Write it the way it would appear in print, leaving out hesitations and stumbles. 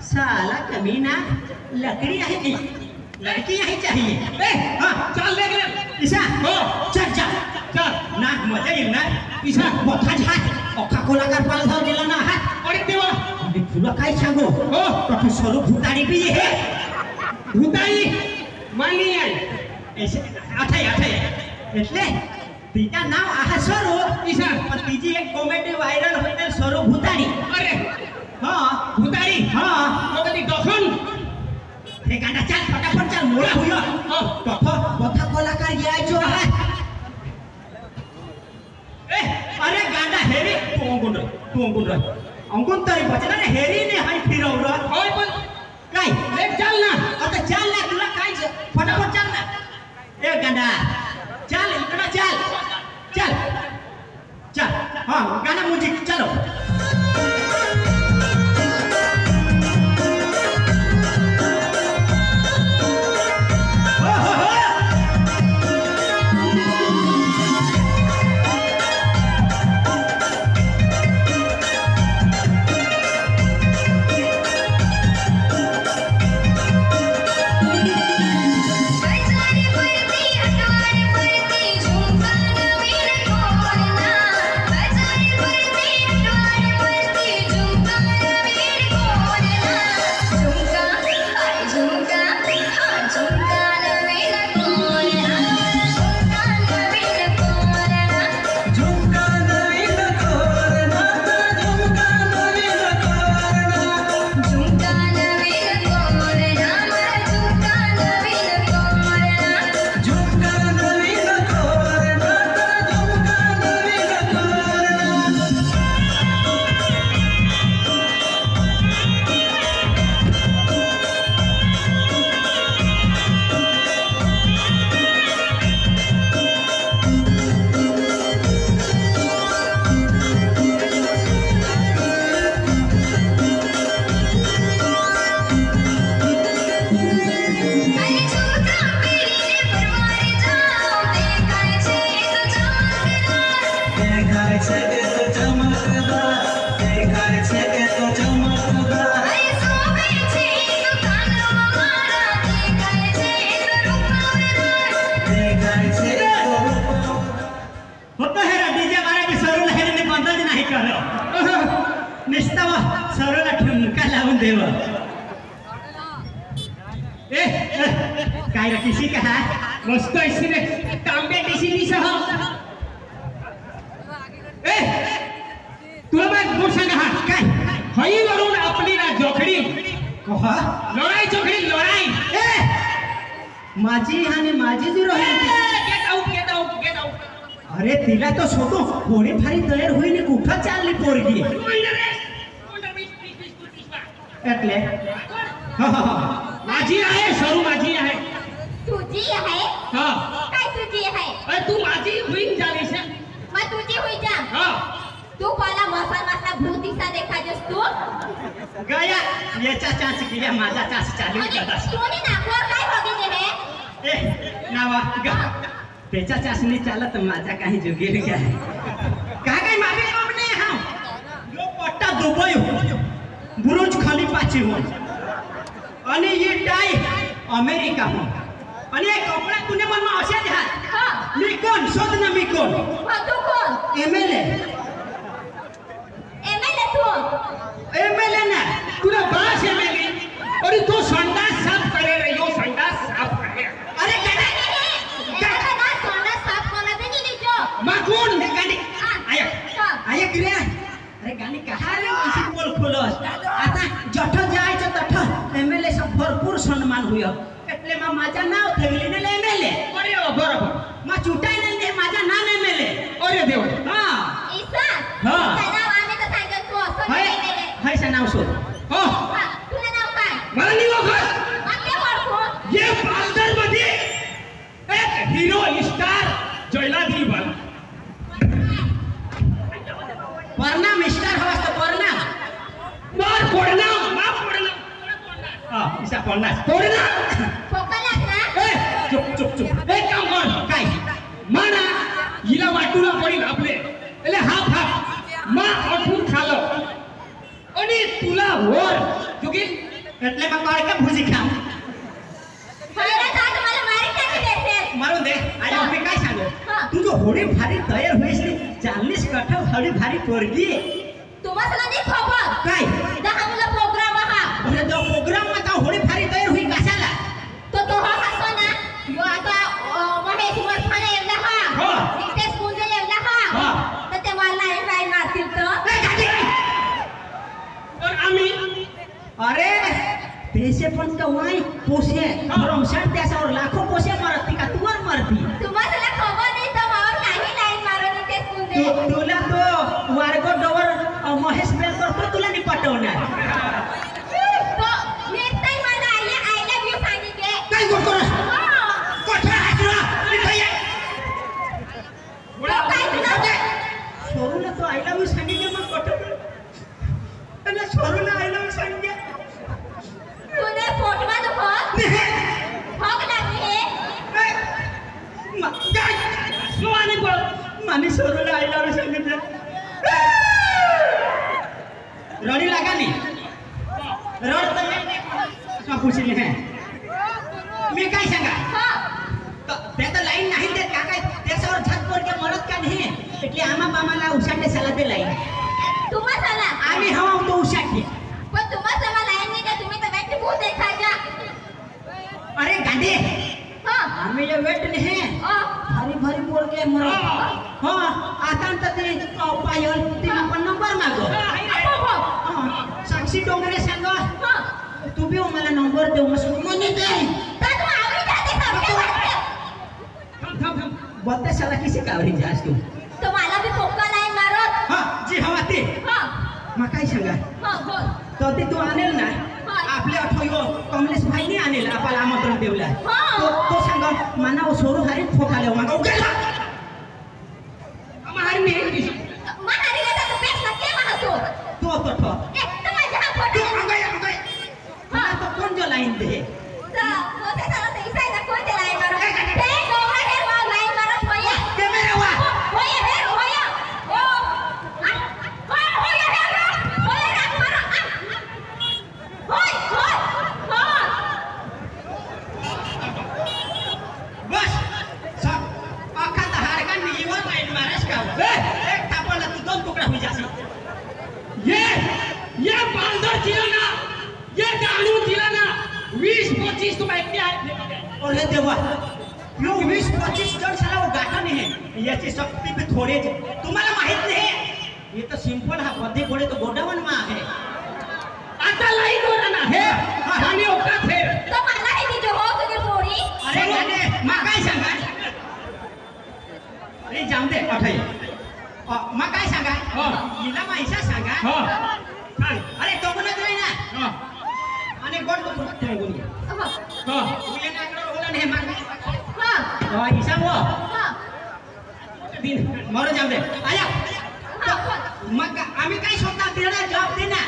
साला कमीना लकड़ी है नहीं लड़की यही चाहिए। हाँ चल देख ले ईशा हो चल चल चल ना मजा येईल ना ईशा मोठा झाड अख्खा कोलाकार पाल धाव दिला ना हा अरे देवा अरे तुला काय सांगू हो प्रोफेसर भूताडी भी है भूताडी मानी आहे आठाई એટલે तिचा नाव आहे स्वरूप ईशा पण तिची एक कॉमेडी व्हायरल होते स्वरूप भूताडी अरे हाँ भूताडी हाँ मग ती दखन हे गांडा चल फटाफट चल मोळा होय कथा कथा कलाकार यायचो आहे ए अरे गांडा हेरी तू अंकुंड अंकुंड तरी बचना रे हेरी ने हाय फिरवल होय पण काय लेट चल ना आता चल ना तुला काय फटाफट चल ना ए गांडा चल इकडे चल चल चल हाँ गाना म्यूजिक चलो काय किसी का है मस्त इसने तांबे किसी सह ए तुला मैं बोल सांग हा काय हई वरून आपली ना जोखडी कहा लढाई जोखडी लढाई ए माझी आणि माझी जी रोही गेट आउट अरे तिला तो सोडो थोडी फारी तयार होईने कुठं चालली पोरगी એટલે माझी आहे सरू माझी आहे तुझी आहे हां काय तुझी आहे अरे तू माझी होईन झालीस मग तुझी होई जा हां तू मला मसा भूतीसा देखाजस तू गया याचा चान्स किया माझा चान्स चालू करता तूने नाकवर काय बघितले हे ए नावा त्याचा चान्सने चालत माझा काही जुगेल काय काय मागे आपने हां जो पट्टा दुबई बुरुज खलीफाची हो आणि ये टाई अमेरिका हो आणि एक कपडा तुने मन में असे ध्यान हां मी कोण शोध ना मी कोण तू कोण एमएलए ना तुला बास एमएलए और तो संडास साफ करे रे यो संडास साफ करे अरे गाना संडास साफ कोना दे नहीं जो माकून हे गाणी आया गिरे अरे गाणी कहा रे किसी बोल खोलस आता जठ जायचं तठ एमएलए सब भरपूर सन्मान हुयो એટલે માં माझा नाव ठेवले ने एमएलए अरे बरोबर मा चुटाई ने माझा नाम एमएलए अरे देव हां ईसा हां नाव आने तो सांगत तू असं एमएलए हाय सा नाव शोध हो तुला नाव काय मला नाही ओळखत आपले ओळखो ये पालघर मध्ये एक हीरो स्टार जयला दिलबर परणा मिस्टर हवास तो परणा मार पडना हां इसा पडना पडना फोकला ना चुप एक काम कर काय माना हिला वाटूला पडील आपले એટલે हाफ मा अठून खालो आणि तुला वर जोगी એટલે માં તડકે ભૂજી ખામ पहिला तास मला मारी टाकी देते मारून दे आज मी काय सांगू हां. तू जो होडी भारी तयार होईस नी 40 कठा होडी भारी पोरगी तुम्हाला नाही खबर काय 10 मुला प्रोग्राम हा अरे तो प्रोग्राम मध्ये होडी भारी तयार होई कशाला तो हा असतो ना यो आता महेश वर्फाने येवला हा हो. नितेश मुंजे येवला हा. हा तर ते मला लाईन मारतील तर ए, गाडी! और आम्ही अरे पैसे पण कवाई पोसे भरमसाट त्याच्यावर लाखो पोसे मारती का तुवर मारती तुम्हाला खबर नाही तर मावर नाही लाईन मारो नितेश मुंजे तुला तो वारगो डवर महेश बेलकर तो तुला नाही पाठवणार तो नेताई मला आय लव्ह यू सांगितले काय करतो रे? हा. कोठे आहेस रे? इथं ये. तो काय तुला सोरूला तो आय लव्ह यू सांगितले मग कोठे आणि सोरूला आय लव्ह यू सांगितले तूने फोटवा दुखो भोग लागली हे काय सुवानी बोल मानी सोरूला आय लव्ह यू सांगितले रडी लागा नी रड तर का पुछली है मी काय सांगा हा ते तर लाईन नाही देत का काय त्याच्यावर झट पोरके मरत का नाही એટલે આમાં મામાला उशाटे सला दे लाईन तुम्हा चला आम्ही हवा तो उशाटे पण तुम्हा चला लाईन नाही का तुम्ही तर व्यक्ती भूत देखा जा अरे गांडे हा आम्ही जे वेट नाही भारी भारी पोरके मरत हा आता तर ते पायल ते आपण नंबर मागो साक्षी डोंगरे सांग हा तू बी मला नंबर देऊ मस्त म्हणे दे तर तू आवडी जाते का बोलते साला किसी कावरी जास तू तो मला भी पोक्का लाईन मारत हा जी हवा ते हा मग काय सांगा हा बोल तो ते तू आणेल ना आपल्या आठवयो कमलेश भाईनी आणेल आपल्याला आमंत्रण देवला तो सांग मना सोरू हारी फोकाले मग उगला मारी मी महारी का तो पेट नके महातो तो एक तर माझ्या हा फोटो हा तो कोण जो लाईन दे तर मोठे झालं तर इसाई ना कोणते लाईन मारत ते दोघं हे लाईन मारत होय कॅमेरा वा होय हे होय ओ होय हे होय राग मारा होय होय होय बस सब आखा दहाड़ का नीवर लाइन मारस का एक थापला तू दोन टुकड़ा हो जासी ये बांदर जिलाना ये डालू जिलाना 20-25 तुम एकटे आहे अरे देवा यो 20-25 जण साला वो गाठा नाही है याची शक्ती भी थोडे तुम्हाला माहित नाही ये तो सिंपल हा बद्धे घोडे तो गोडावन मा आहे आता लाईन वर ना हे आणि ओका थे तो मला हे जो हो तुझी पोरी अरे गाणे मा काय सांगा अरे जाऊ दे अठई मा काय सांगा हिला माहिसा सांगा अरे तो कोणच नाही ना आणि गोड तो फुट ठेवून घे तुझे नाकडं होला नाही मा हा हिसा वो दिन मरो जाऊ दे आया मग आम्ही काय शोधता देणार जॉब देणार